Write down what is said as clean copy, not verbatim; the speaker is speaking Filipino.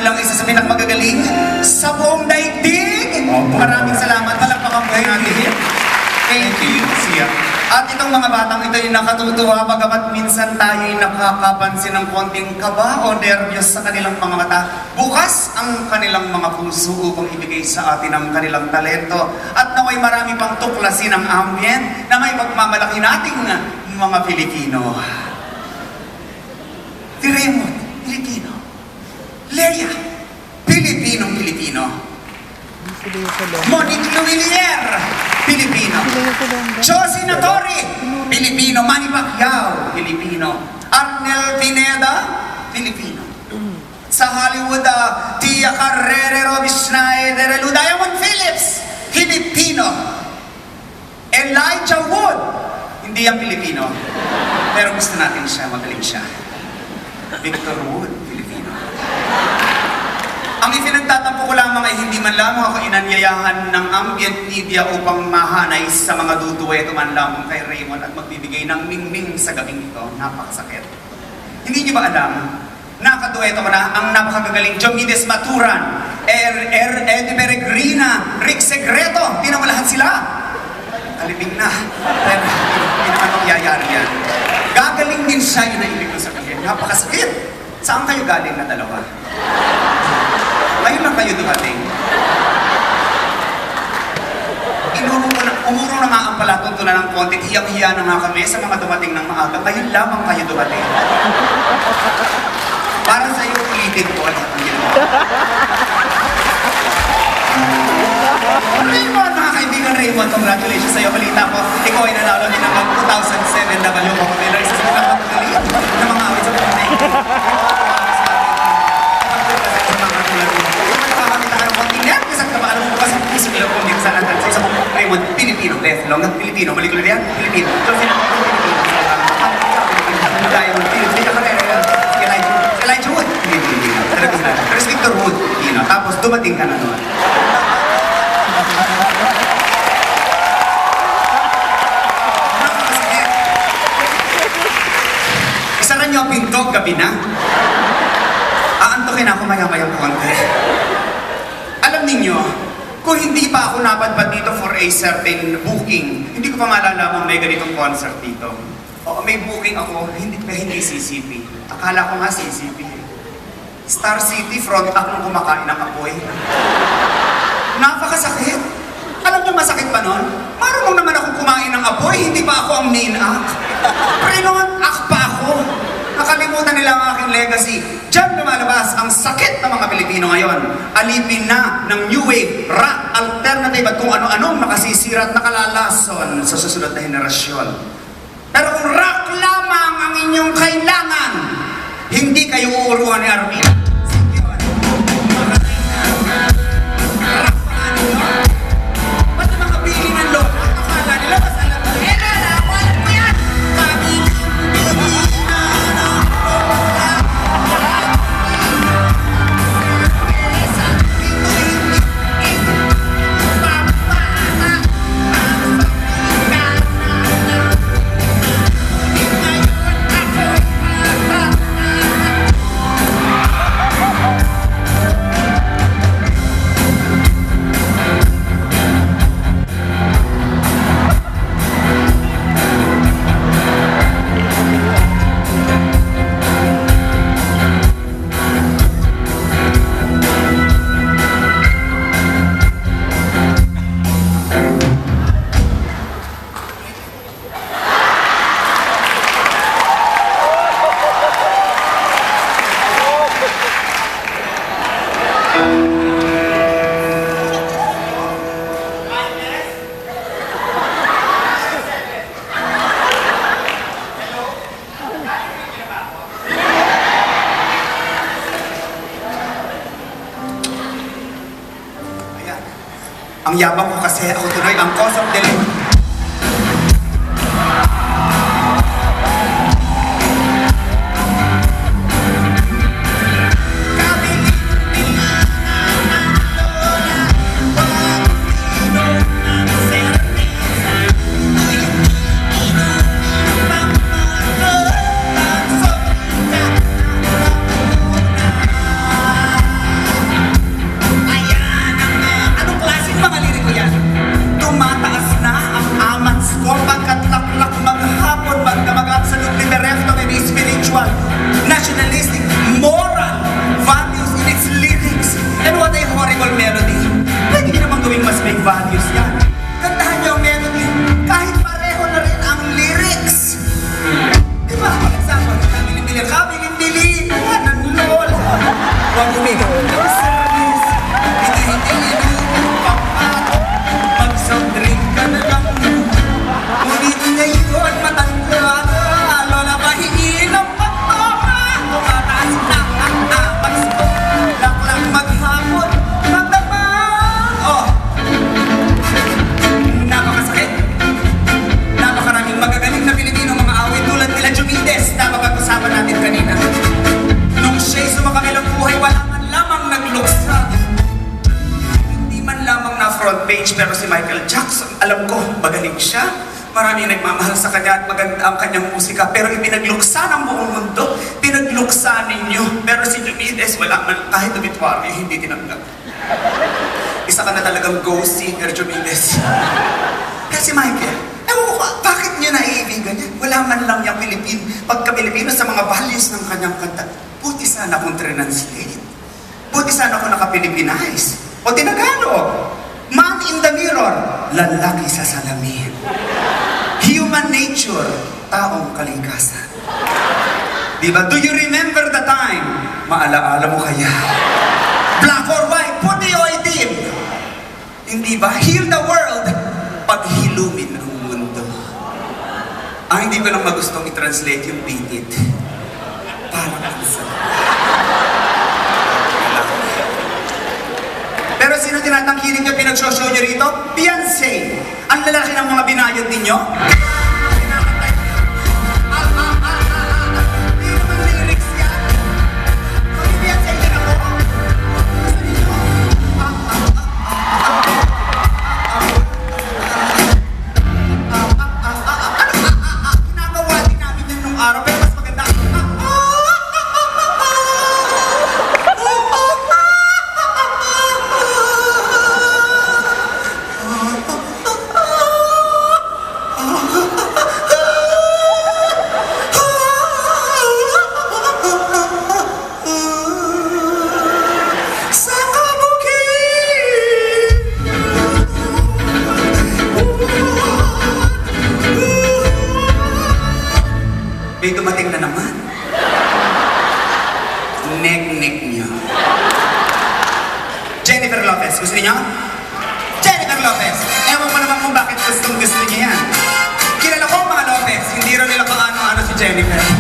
bilang isa sa pinakamagagaling sa buong daigdig. Maraming salamat. Palakpakan po natin. Thank you, Sia. At itong mga batang ito ay nakatutuwa bagamat minsan tayo'y nakakapansin ng konting kaba o nervyos sa kanilang mga mata. Bukas ang kanilang mga puso upang ibigay sa atin ang kanilang talento. At naway marami pang tuklasin ang ambient na may pagmamalaki nating mga Pilipino. Tiremot, Pilipino. Leia, Pilipinong-Pilipino. Monique Luwilier, Pilipino. Josie Natori, Pilipino. Manny Pacquiao, Pilipino. Arnel Pineda, Pilipino. Sa Hollywood, Tia Carrere, Robbie Schneider, Diamond Phillips, Pilipino. Elijah Wood, hindi yan Pilipino. Pero gusto natin siya, magaling siya. Victor Wood, Pilipino. Ang ipinagtatampo ko lamang ay hindi man lamang ako inanyayahan ng ambient media upang mahanay sa mga dudueto man lamang kay Raymond at magbibigay ng ningning sa gabing ito. Napakasakit. Hindi niyo ba alam, nakadueto ko na ang napakagagaling Diomedes Maturan, Eddie Peregrina, Rick Segreto, di naman lahat sila. Alibing na. Pero hindi naman mangyayari yan. Gagaling din siya, yun ang ibig ko sabihin. Napakasakit. Saan kayo galing na dalawa? Ngayon lang kayo dumating. Umuro na nga ang palatuntunan ng konti. Hiyang-hiya na nga kami sa mga dumating ng maaga. Ngayon lamang kayo dumating. Para sa iyo, ulitin ko lahat ang ginawa. Raymond, mga kaibigan Raymond, congratulations sa iyo. Balita ko, ikaw ay nanalo din ng 2007 WCOP Winner. Isa sa mga kapagaling na mga awit sa pagkain. Raymond, Pilipino, Bethlong, Pilipino, Maligulad yan, Pilipino. Diamond, Pilipino, Elijah Wood, Pilipino. Pero si Victor Wood, Pilipino. Tapos dumating ka na doon. Isaran niyo ang pinto, gabi na. Aantokin ako maya-maya po konti. Alam ninyo, kung hindi pa ako napadpad dito for a certain booking, hindi ko pa malalaman may ganitong concert dito. O may booking ako, hindi CCP. Akala ko nga CCP. Star City, front act nung kumakain ng apoy. Napakasakit. Alam niyo masakit pa nun? Marunong naman akong kumain ng apoy, hindi pa ako ang main act. Pre-non act pa ako. Nakalimutan nila ang aking legacy. Diyan lumalabas ang sakit ng mga Pilipino ngayon. Alipin na ng new wave, rock, alternative at kung ano-anong makasisira at nakalalason sa susunod na henerasyon. Pero kung rock lamang ang inyong kailangan, hindi kayo uuruan ni Armin. Ba't ang mga pili ng loob? Akala nila mas alam mo. Alam mo yan! Ang yabang ko kasi ako tuloy ang cause of delay. page, pero si Michael Jackson, alam ko, magaling siya. Maraming nagmamahal sa kanya at maganda ang kanyang musika, pero ipinagluksa ng buong mundo. Pinagluksa ninyo. Pero si Diomedes, wala man, kahit obituary, hindi tinanggap. Isa ka na talagang ghost singer, Diomedes. Kaya si Michael, ewan ko, bakit niya naiibigan niya? Wala man lang niyang pagka-Pilipino sa mga values ng kanyang kanta. Buti sana kung translate. Buti sana kung naka-Pilipinize. O Tinagalog. Man in the mirror, lalaki sa salamin. Human nature, taong kalikasan. Diba? Do you remember the time? Maalaala mo kaya? Black or white, puti o itim? Hindi ba? Heal the world, paghilumin ang mundo. Ang hindi ko lang magustong i-translate yung beat it. Parang ang sarap. Pero sino tinatangkilik nyo, pinag-show nyo rito? Beyonce! Ang lalaki ng mga binayad ninyo? Hindi naman lyrics yan. Kung Beyonce din ako, gusto ninyo? Ginagawa din namin yan nung araw, pero mas maganda. May dumating na naman. Nek-nek niyo. Jennifer Lopez, gusto niyo? Jennifer Lopez! Ewan ko naman kung bakit gusto niya yan. Kilala ko ang mga Lopez, hindi rin nila kung ano-ano si Jennifer.